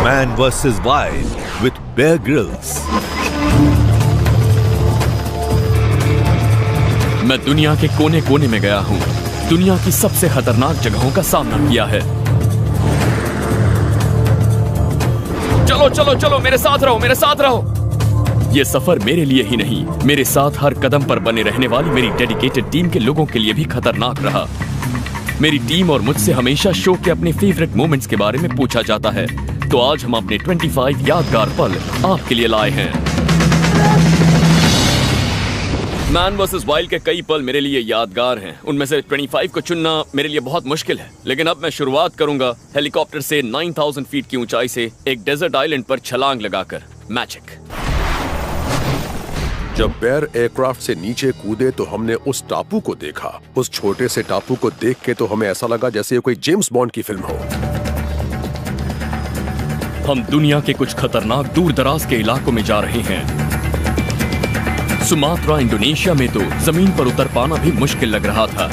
Man vs. Wild with Bear Grylls. मैं दुनिया के कोने कोने में गया हूँ, दुनिया की सबसे खतरनाक जगहों का सामना किया है। चलो चलो चलो, मेरे साथ रहो, मेरे साथ रहो। ये सफर मेरे लिए ही नहीं, मेरे साथ हर कदम पर बने रहने वाली मेरी डेडिकेटेड टीम के लोगों के लिए भी खतरनाक रहा। मेरी टीम और मुझसे हमेशा शो के अपने फेवरेट मोमेंट्स के बारे में पूछा जाता है, तो आज हम अपने 25 यादगार पल आपके लिए लाए हैं। मैन वर्सेस वाइल्ड के कई पल मेरे लिए यादगार हैं। उनमें से 25 को चुनना मेरे लिए बहुत मुश्किल है, लेकिन अब मैं शुरुआत करूंगा हेलीकॉप्टर से 9000 फीट की ऊंचाई से एक डेजर्ट आइलैंड पर छलांग लगाकर। मैजिक। जब बेयर एयरक्राफ्ट से नीचे कूदे तो हमने उस टापू को देखा। उस छोटे से टापू को देख के तो हमें ऐसा लगा जैसे ये कोई जेम्स बॉन्ड की फिल्म हो। हम दुनिया के कुछ खतरनाक दूर दराज के इलाकों में जा रहे हैं। सुमात्रा इंडोनेशिया में तो जमीन पर उतर पाना भी मुश्किल लग रहा था।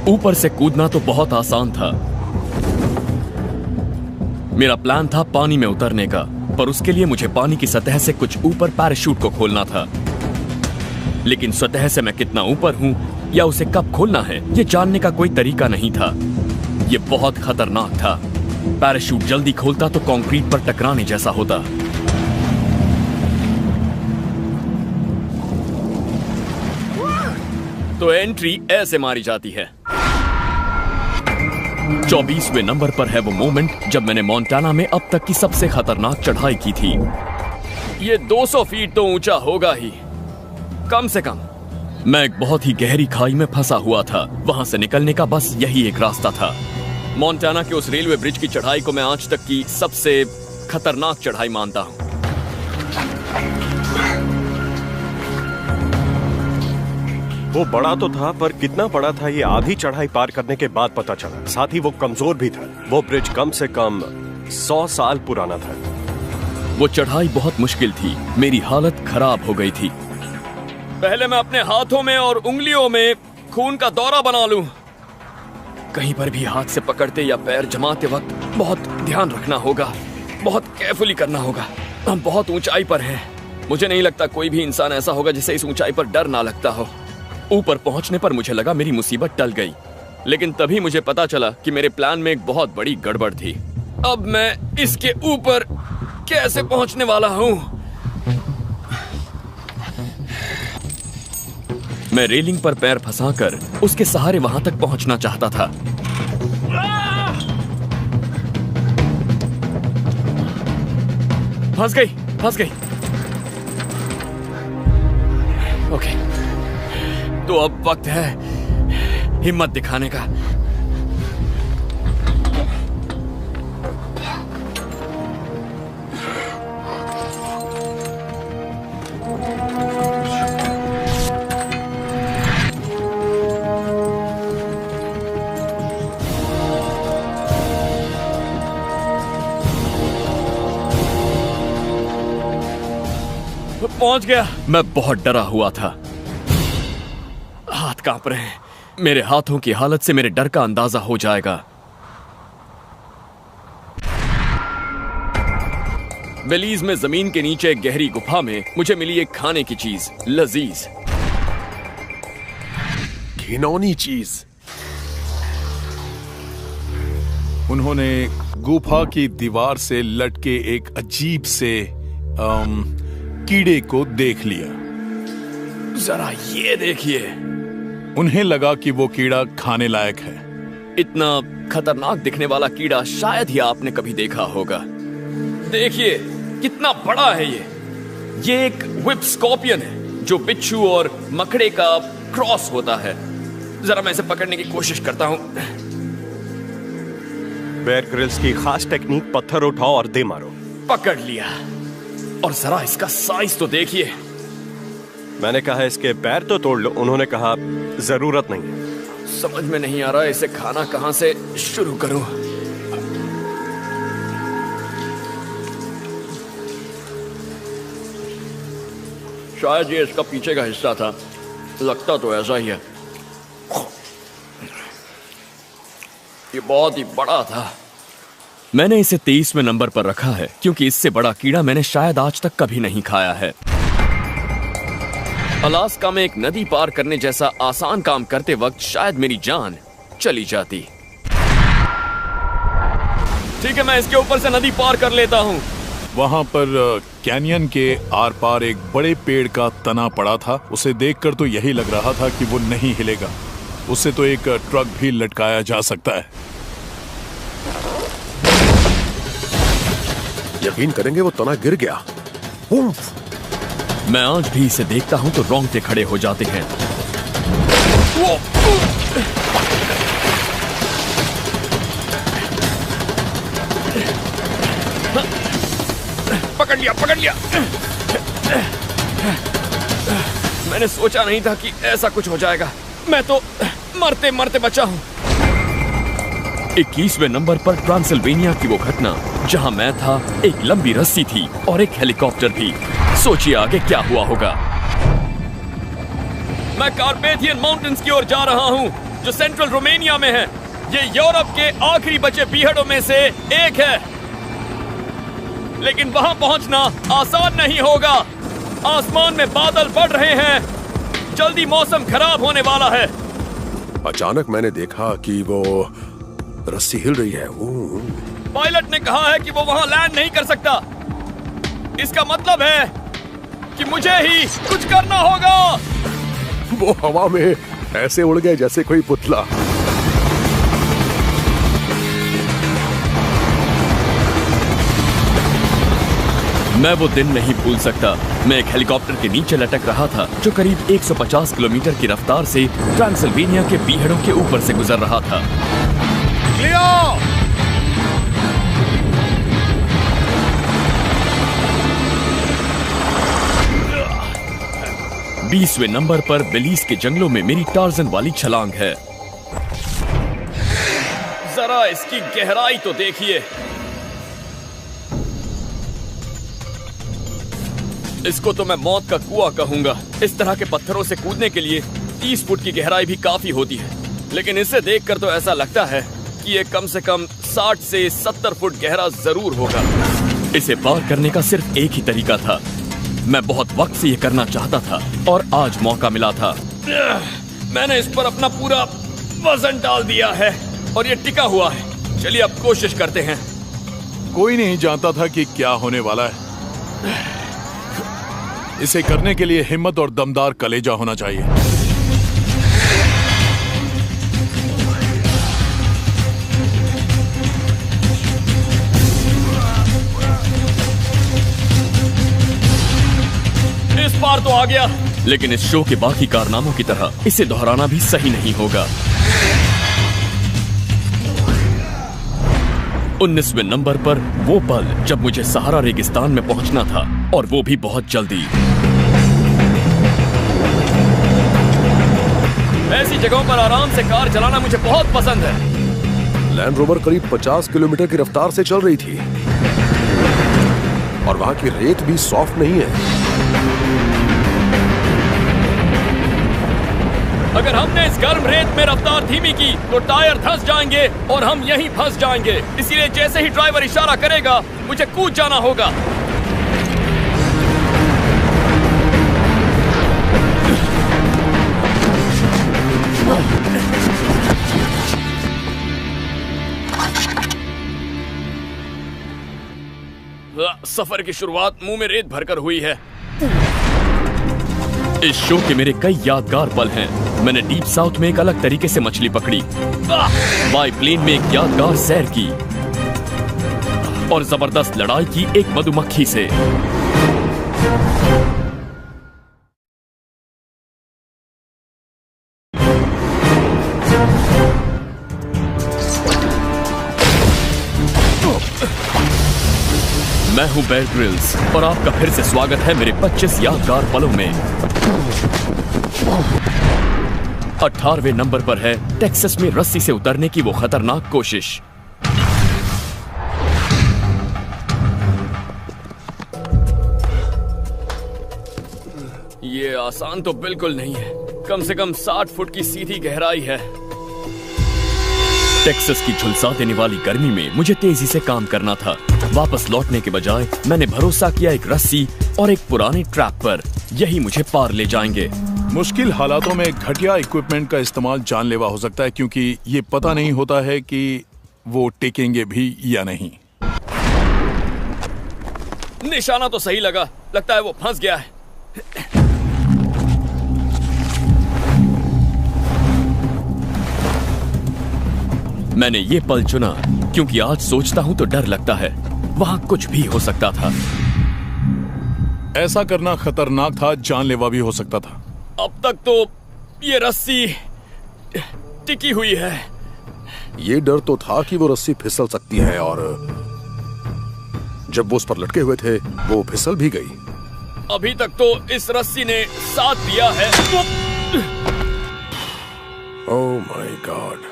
ऊपर से कूदना तो बहुत आसान था। मेरा प्लान था पानी में उतरने का, पर उसके लिए मुझे पानी की सतह से कुछ ऊपर पैराशूट को खोलना था। लेकिन सतह से मैं कितना ऊपर हूं या उसे कब खोलना है, यह जानने का कोई तरीका नहीं था। यह बहुत खतरनाक था। पैराशूट जल्दी खोलता तो कंक्रीट पर टकराने जैसा होता। तो एंट्री ऐसे मारी जाती है। 24वें नंबर पर है वो मोमेंट जब मैंने मोंटाना में अब तक की सबसे खतरनाक चढ़ाई की थी। ये 200 फीट तो ऊंचा होगा ही, कम से कम। मैं एक बहुत ही गहरी खाई में फंसा हुआ था। वहां से निकलने का बस यही एक रास्ता था। मोंटाना के उस रेलवे ब्रिज की चढ़ाई को मैं आज तक की सबसे खतरनाक चढ़ाई मानता हूं। वो बड़ा तो था, पर कितना बड़ा था ये आधी चढ़ाई पार करने के बाद पता चला। साथ ही वो कमजोर भी था। वो ब्रिज कम से कम 100 साल पुराना था। वो चढ़ाई बहुत मुश्किल थी। मेरी हालत खराब हो गई थी। पहले मैं अपने हाथों में और उंगलियों में खून का दौरा बना लूं। कहीं पर भी हाथ से पकड़ते या पैर जमाते वक्त बहुत ध्यान रखना होगा, बहुत केयरफुली करना होगा। हम बहुत ऊंचाई पर हैं। मुझे नहीं लगता कोई भी इंसान ऐसा होगा जिसे इस ऊंचाई पर डर ना लगता हो। ऊपर पहुंचने पर मुझे लगा मेरी मुसीबत टल गई, लेकिन तभी मुझे पता चला कि मेरे प्लान में एक बहुत बड़ी गड़बड़ थी। अब मैं इसके ऊपर कैसे पहुंचने वाला हूं? मैं रेलिंग पर पैर फंसाकर उसके सहारे वहां तक पहुंचना चाहता था। फंस गई, फंस गई। ओके, तो अब वक्त है हिम्मत दिखाने का। पहुंच गया। मैं बहुत डरा हुआ था। हाथ कांप रहे हैं। मेरे हाथों की हालत से मेरे डर का अंदाजा हो जाएगा। बेलीज में जमीन के नीचे एक गहरी गुफा में मुझे मिली एक खाने की चीज, लजीज घिनौनी चीज। उन्होंने गुफा की दीवार से लटके एक अजीब से कीड़े को देख लिया। जरा ये देखिए। उन्हें लगा कि वो कीड़ा खाने लायक है। इतना खतरनाक दिखने वाला कीड़ा शायद ही आपने कभी देखा होगा। देखिए कितना बड़ा है ये एक व्हिप स्कॉर्पियन है जो बिच्छू और मकड़े का क्रॉस होता है। जरा मैं इसे पकड़ने की कोशिश करता हूं। बेयर ग्रिल्स की खास टेक्निक, पत्थर उठाओ और दे मारो। पकड़ लिया। और जरा इसका साइज तो देखिए। मैंने कहा इसके पैर तो तोड़ लो, उन्होंने कहा जरूरत नहीं है। समझ में नहीं आ रहा इसे खाना कहां से शुरू करूं। शायद ये इसका पीछे का हिस्सा था, लगता तो ऐसा ही है। ये बहुत ही बड़ा था। मैंने इसे 23वें नंबर पर रखा है क्योंकि इससे बड़ा कीड़ा मैंने शायद आज तक कभी नहीं खाया है। अलास्का में एक नदी पार करने जैसा आसान काम करते वक्त शायद मेरी जान चली जाती। ठीक है, मैं इसके ऊपर से नदी पार कर लेता हूँ। वहां पर कैनियन के आर पार एक बड़े पेड़ का तना पड़ा था। उसे देखकर तो यही लग रहा था कि वो नहीं हिलेगा। उससे तो एक ट्रक भी लटकाया जा सकता है। यकीन करेंगे वो तना गिर गया। मैं आज भी इसे देखता हूं तो रोंगटे खड़े हो जाते हैं। पकड़ लिया, पकड़ लिया। मैंने सोचा नहीं था कि ऐसा कुछ हो जाएगा। मैं तो मरते मरते बचा हूं। 21वें नंबर पर ट्रांसिल्वेनिया की वो घटना जहां मैं था, एक लंबी रस्सी थी और एक हेलीकॉप्टर भी। सोचिए आगे क्या हुआ होगा। मैं कार्पेथियन माउंटेन्स की ओर जा रहा हूं जो सेंट्रल रोमानिया में है। ये यूरोप के आखिरी बचे बीहड़ों में से एक है, लेकिन वहां पहुंचना आसान नहीं होगा। आसमान में बादल बढ़ रहे हैं, जल्दी मौसम खराब होने वाला है। अचानक मैंने देखा कि वो रस्सी हिल रही है। पायलट ने कहा है कि वो वहां लैंड नहीं कर सकता। इसका मतलब है कि मुझे ही कुछ करना होगा। वो हवा में ऐसे उड़ गए जैसे कोई पुतला। मैं वो दिन नहीं भूल सकता। मैं एक हेलीकॉप्टर के नीचे लटक रहा था जो करीब 150 किलोमीटर की रफ्तार से ट्रांसिल्वेनिया के बीहड़ों के ऊपर से गुजर रहा था। 20वें नंबर पर बेलीज के जंगलों में मेरी टार्जन वाली छलांग है। जरा इसकी गहराई तो देखिए। इसको तो मैं मौत का कुआं कहूंगा। इस तरह के पत्थरों से कूदने के लिए 30 फुट की गहराई भी काफी होती है, लेकिन इसे देखकर तो ऐसा लगता है कि ये कम से कम 60 से 70 फुट गहरा जरूर होगा। इसे पार करने का सिर्फ एक ही तरीका था। मैं बहुत वक्त से ये करना चाहता था और आज मौका मिला था। मैंने इस पर अपना पूरा वजन डाल दिया है और ये टिका हुआ है। चलिए अब कोशिश करते हैं। कोई नहीं जानता था कि क्या होने वाला है। इसे करने के लिए हिम्मत और दमदार कलेजा होना चाहिए। इस बार तो आ गया, लेकिन इस शो के बाकी कारनामों की तरह इसे दोहराना भी सही नहीं होगा। 19वें नंबर पर वो पल जब मुझे सहारा रेगिस्तान में पहुंचना था, और वो भी बहुत जल्दी। ऐसी जगहों पर आराम से कार चलाना मुझे बहुत पसंद है। लैंड रोवर करीब 50 किलोमीटर की रफ्तार से चल रही थी और वहां की रेत भी सॉफ्ट नहीं है। अगर हमने इस गर्म रेत में रफ्तार धीमी की तो टायर धंस जाएंगे और हम यहीं फंस जाएंगे। इसीलिए जैसे ही ड्राइवर इशारा करेगा मुझे कूद जाना होगा। सफर की शुरुआत मुंह में रेत भरकर हुई है। इस शो के मेरे कई यादगार पल हैं। मैंने डीप साउथ में एक अलग तरीके से मछली पकड़ी, बाईप्लेन में एक यादगार सैर की और जबरदस्त लड़ाई की एक मधुमक्खी से। मैं हूं बेयर ग्रिल्स और आपका फिर से स्वागत है मेरे 25 यादगार पलों में। 18वें नंबर पर है टेक्सास में रस्सी से उतरने की वो खतरनाक कोशिश। ये आसान तो बिल्कुल नहीं है। कम से कम 60 फुट की सीधी गहराई है। टेक्सास की झुलसा देने वाली गर्मी में मुझे तेजी से काम करना था। वापस लौटने के बजाय मैंने भरोसा किया एक रस्सी और एक पुराने ट्रैप पर। यही मुझे पार ले जाएंगे। मुश्किल हालातों में घटिया इक्विपमेंट का इस्तेमाल जानलेवा हो सकता है, क्योंकि ये पता नहीं होता है कि वो टिकेंगे भी या नहीं। निशाना तो सही लगा, लगता है वो फंस गया है। मैंने ये पल चुना क्योंकि आज सोचता हूं तो डर लगता है। वहां कुछ भी हो सकता था। ऐसा करना खतरनाक था, जानलेवा भी हो सकता था। अब तक तो ये रस्सी टिकी हुई है। ये डर तो था कि वो रस्सी फिसल सकती है, और जब वो उस पर लटके हुए थे वो फिसल भी गई। अभी तक तो इस रस्सी ने साथ दिया है। Oh my God.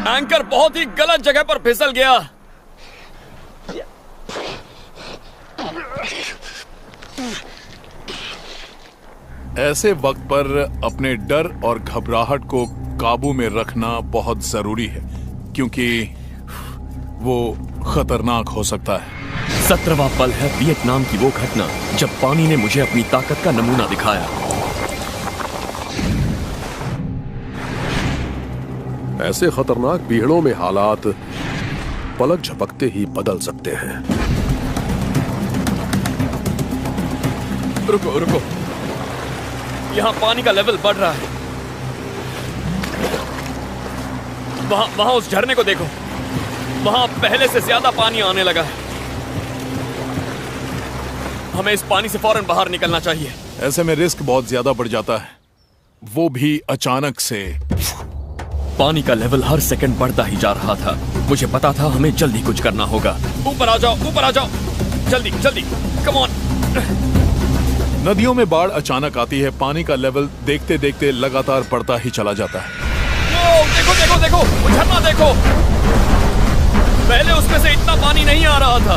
एंकर बहुत ही गलत जगह पर फिसल गया। ऐसे वक्त पर अपने डर और घबराहट को काबू में रखना बहुत जरूरी है, क्योंकि वो खतरनाक हो सकता है। 17वां पल है वियतनाम की वो घटना जब पानी ने मुझे अपनी ताकत का नमूना दिखाया। ऐसे खतरनाक बीहड़ों में हालात पलक झपकते ही बदल सकते हैं। रुको रुको, यहाँ पानी का लेवल बढ़ रहा है। वहां उस झरने को देखो, वहां पहले से ज्यादा पानी आने लगा है। हमें इस पानी से फौरन बाहर निकलना चाहिए। ऐसे में रिस्क बहुत ज्यादा बढ़ जाता है, वो भी अचानक से। पानी का लेवल हर सेकंड बढ़ता ही जा रहा था। मुझे पता था हमें जल्दी कुछ करना होगा। ऊपर आ जाओ, ऊपर आ जाओ, जल्दी जल्दी, कम ऑन। नदियों में बाढ़ अचानक आती है। पानी का लेवल देखते देखते लगातार बढ़ता ही चला जाता है। देखो देखो देखो, वो झरना देखो। पहले उसमें से इतना पानी नहीं आ रहा था,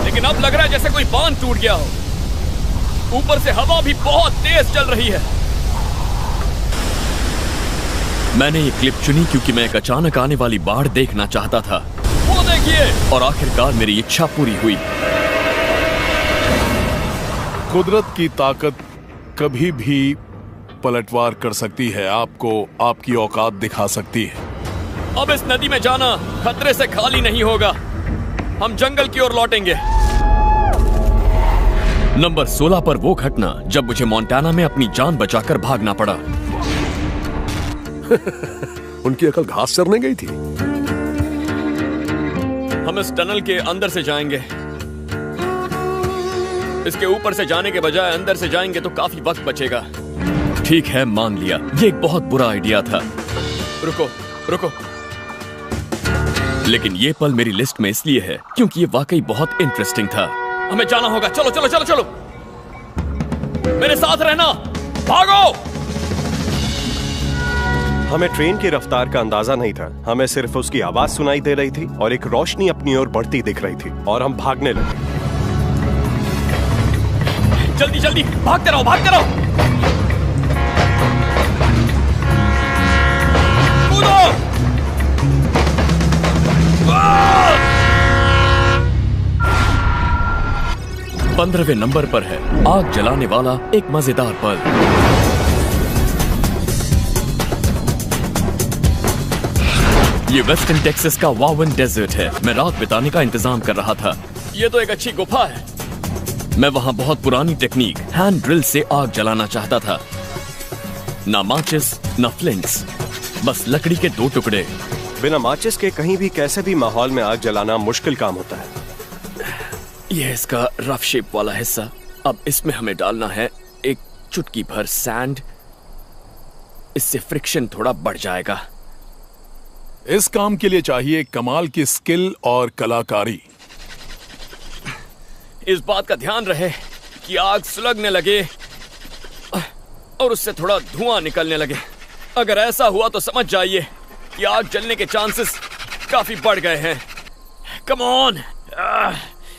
लेकिन अब लग रहा है जैसे कोई बांध टूट गया हो। ऊपर से हवा भी बहुत तेज चल रही है। मैंने ये क्लिप चुनी क्योंकि मैं एक अचानक आने वाली बाढ़ देखना चाहता था। वो देखिए, और आखिरकार मेरी इच्छा पूरी हुई। कुदरत की ताकत कभी भी पलटवार कर सकती है, आपको आपकी औकात दिखा सकती है। अब इस नदी में जाना खतरे से खाली नहीं होगा। हम जंगल की ओर लौटेंगे। नंबर 16 पर वो घटना जब मुझे मोंटाना में अपनी जान बचाकर भागना पड़ा। उनकी अकल घास चरने गई थी। हम इस टनल के अंदर से जाएंगे। इसके ऊपर से जाने के बजाय अंदर से जाएंगे तो काफी वक्त बचेगा। ठीक है, मान लिया, ये एक बहुत बुरा आइडिया था। रुको रुको, लेकिन ये पल मेरी लिस्ट में इसलिए है क्योंकि ये वाकई बहुत इंटरेस्टिंग था। हमें जाना होगा। चलो चलो चलो चलो, मेरे साथ रहना, भागो। हमें ट्रेन की रफ्तार का अंदाजा नहीं था। हमें सिर्फ उसकी आवाज सुनाई दे रही थी और एक रोशनी अपनी ओर बढ़ती दिख रही थी, और हम भागने लगे। जल्दी जल्दी, भागते रहो भागते रहो। कूदो। 15वें नंबर पर है आग जलाने वाला एक मजेदार पल। ये वेस्टर्न टेक्सास का वावन डेजर्ट है। मैं रात बिताने का इंतजाम कर रहा था। ये तो एक अच्छी गुफा है। मैं वहां बहुत पुरानी टेक्निक हैंड ड्रिल से आग जलाना चाहता था। ना माचिस ना फ्लिंट्स, बस लकड़ी के 2 टुकड़े। बिना माचिस के कहीं भी कैसे भी माहौल में आग जलाना मुश्किल काम होता है। यह इसका रफ शेप वाला हिस्सा। अब इसमें हमें डालना है एक चुटकी भर सैंड। इससे फ्रिक्शन थोड़ा बढ़ जाएगा। इस काम के लिए चाहिए कमाल की स्किल और कलाकारी। इस बात का ध्यान रहे कि आग सुलगने लगे और उससे थोड़ा धुआं निकलने लगे। अगर ऐसा हुआ तो समझ जाइए कि आग जलने के चांसेस काफी बढ़ गए हैं। Come on.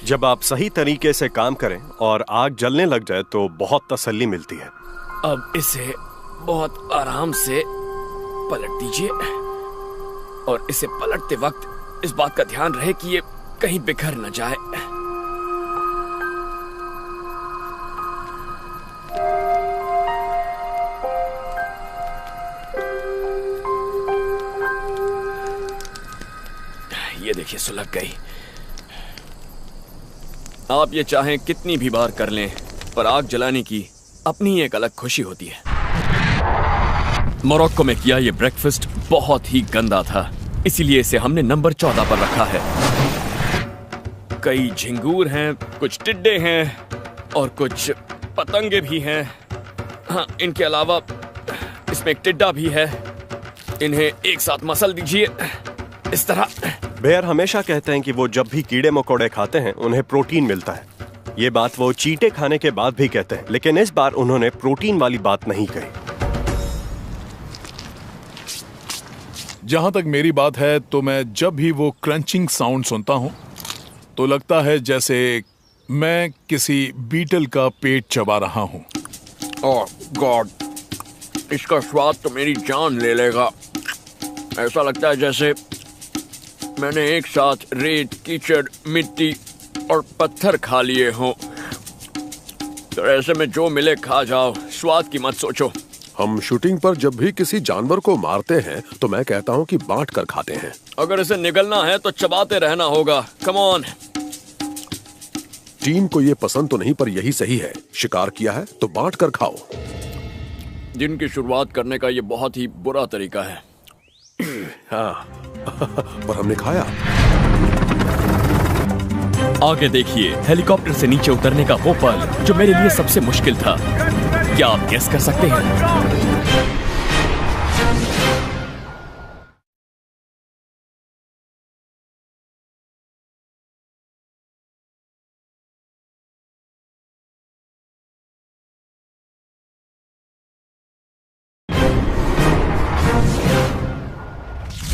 जब आप सही तरीके से काम करें और आग जलने लग जाए तो बहुत तसल्ली मिलती है। अब इसे बहुत आराम से पलट दीजिए और इसे पलटते वक्त इस बात का ध्यान रहे कि ये कहीं बिखर न जाए। ये देखिए सुलग गई। आप ये चाहें कितनी भी बार कर लें, पर आग जलाने की अपनी एक अलग खुशी होती है। मोरक्को में किया ये ब्रेकफास्ट बहुत ही गंदा था, इसीलिए इसे हमने नंबर 14 पर रखा है। कई झिंगूर हैं, कुछ टिड्डे हैं और कुछ पतंगे भी हैं। हाँ, इनके अलावा इसमें एक टिड्डा भी है। इन्हें एक साथ मसल दीजिए इस तरह। बेयर हमेशा कहते हैं कि वो जब भी कीड़े मकोड़े खाते हैं उन्हें प्रोटीन मिलता है। ये बात वो चींटे खाने के बाद भी कहते हैं, लेकिन इस बार उन्होंने प्रोटीन वाली बात नहीं कही। जहां तक मेरी बात है तो मैं जब भी वो क्रंचिंग साउंड सुनता हूं तो लगता है जैसे मैं किसी बीटल का पेट चबा रहा हूं। ओह गॉड, इसका स्वाद तो मेरी जान ले लेगा। ऐसा लगता है जैसे मैंने एक साथ रेत, कीचड़, मिट्टी और पत्थर खा लिए हों। तो ऐसे में जो मिले खा जाओ, स्वाद की मत सोचो। हम शूटिंग पर जब भी किसी जानवर को मारते हैं तो मैं कहता हूँ कि बांट कर खाते हैं। अगर इसे निगलना है तो चबाते रहना होगा। Come on. टीम को ये पसंद तो नहीं, पर यही सही है। शिकार किया है तो बांट कर खाओ। दिन की शुरुआत करने का ये बहुत ही बुरा तरीका है। हाँ पर हमने खाया। आगे देखिए, हेलीकॉप्टर से नीचे उतरने का वो पल जो मेरे लिए सबसे मुश्किल था। क्या आप गेस कर सकते हैं?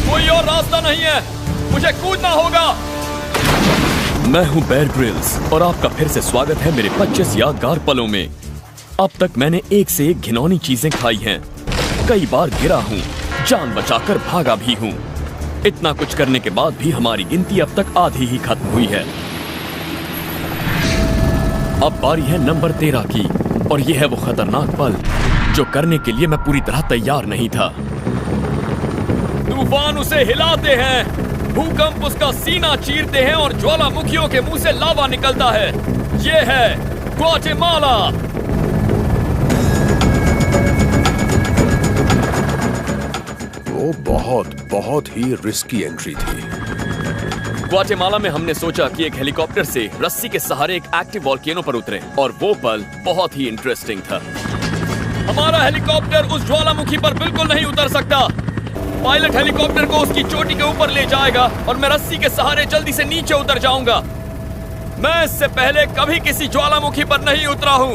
कोई और रास्ता नहीं है, मुझे कूदना होगा। मैं हूं बेयर ग्रिल्स और आपका फिर से स्वागत है मेरे 25 यादगार पलों में। अब तक मैंने एक से एक घिनौनी चीजें खाई हैं। कई बार गिरा हूं, जान बचाकर भागा भी हूं। इतना कुछ करने के बाद भी हमारी गिनती अब तक आधी ही खत्म हुई है। अब बारी है नंबर 13 की और यह है वो खतरनाक पल जो करने के लिए मैं पूरी तरह तैयार नहीं था। तूफान उसे हिलाते हैं, भूकंप उसका सीना चीरते हैं और ज्वालामुखियों के मुंह से लावा निकलता है। ये है ग्वाटेमाला। वो बहुत ही रिस्की एंट्री थी। ग्वाटेमाला में हमने सोचा कि एक हेलीकॉप्टर से रस्सी के सहारे एक एक्टिव वॉल्केनो पर उतरे और वो पल बहुत ही इंटरेस्टिंग था। हमारा हेलीकॉप्टर उस ज्वालामुखी पर बिल्कुल नहीं उतर सकता। पायलट हेलीकॉप्टर को उसकी चोटी के ऊपर ले जाएगा और मैं रस्सी के सहारे जल्दी से नीचे उतर जाऊंगा। मैं इससे पहले कभी किसी ज्वालामुखी पर नहीं उतरा हूं।